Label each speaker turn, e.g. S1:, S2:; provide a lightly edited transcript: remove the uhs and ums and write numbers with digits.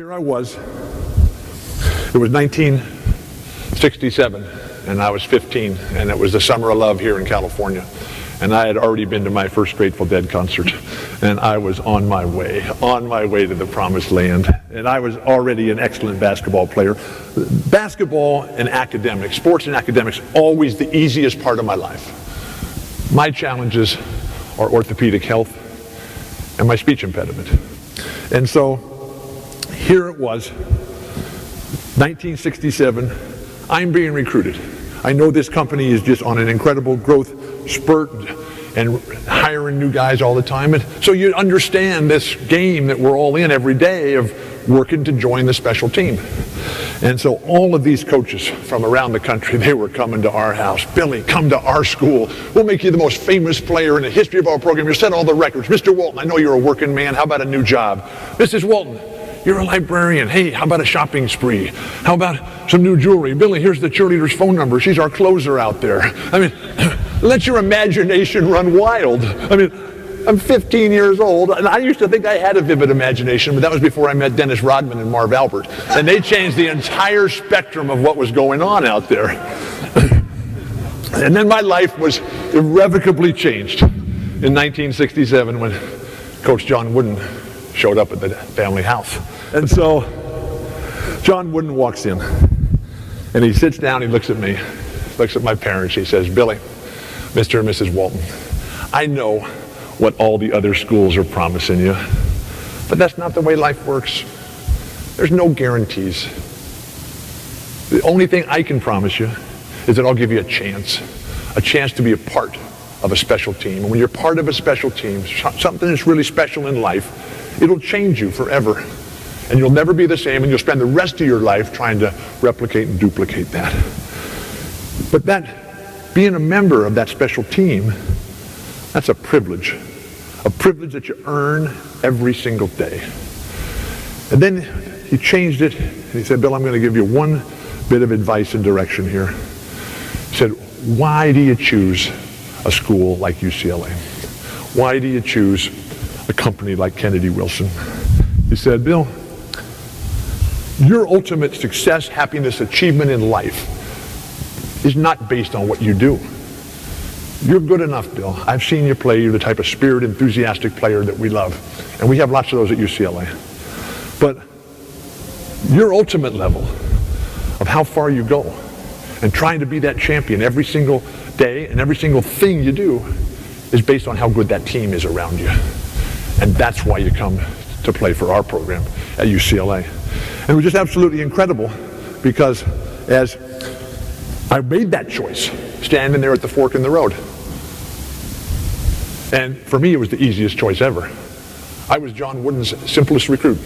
S1: Here I was. It was 1967, and I was 15, and it was the Summer of Love here in California. And I had already been to my first Grateful Dead concert, and I was on my way to the promised land. And I was already an excellent basketball player. Basketball and academics, sports and academics, always the easiest part of my life. My challenges are orthopedic health and my speech impediment. And so here it was, 1967, I'm being recruited. I know this company is just on an incredible growth spurt and hiring new guys all the time. And so you understand this game that we're all in every day of working to join the special team. And so all of these coaches from around the country, they were coming to our house. Billy, come to our school. We'll make you the most famous player in the history of our program. You'll set all the records. Mr. Walton, I know you're a working man. How about a new job? Mrs. Walton, you're a librarian. Hey, how about a shopping spree? How about some new jewelry? Billy, here's the cheerleader's phone number. She's our closer out there. I mean, let your imagination run wild. I mean, I'm 15 years old, and I used to think I had a vivid imagination, but that was before I met Dennis Rodman and Marv Albert. And they changed the entire spectrum of what was going on out there. And then my life was irrevocably changed in 1967 when Coach John Wooden showed up at the family house. And so John Wooden walks in, and he sits down, he looks at me, looks at my parents, he says, Billy, Mr. and Mrs. Walton, I know what all the other schools are promising you, but that's not the way life works. There's no guarantees. The only thing I can promise you is that I'll give you a chance to be a part of a special team. And when you're part of a special team, something that's really special in life, it'll change you forever. And you'll never be the same, and you'll spend the rest of your life trying to replicate and duplicate that. But being a member of that special team, that's a privilege that you earn every single day. And then he changed it, and he said, Bill, I'm going to give you one bit of advice and direction here. He said, why do you choose a school like UCLA? Why do you choose a company like Kennedy Wilson? He said, Bill, your ultimate success, happiness, achievement in life is not based on what you do. You're good enough, Bill. I've seen you play. You're the type of spirit, enthusiastic player that we love. And we have lots of those at UCLA. But your ultimate level of how far you go and trying to be that champion every single day and every single thing you do is based on how good that team is around you. And that's why you come to play for our program at UCLA. And it was just absolutely incredible because as I made that choice, standing there at the fork in the road. And for me, it was the easiest choice ever. I was John Wooden's simplest recruit.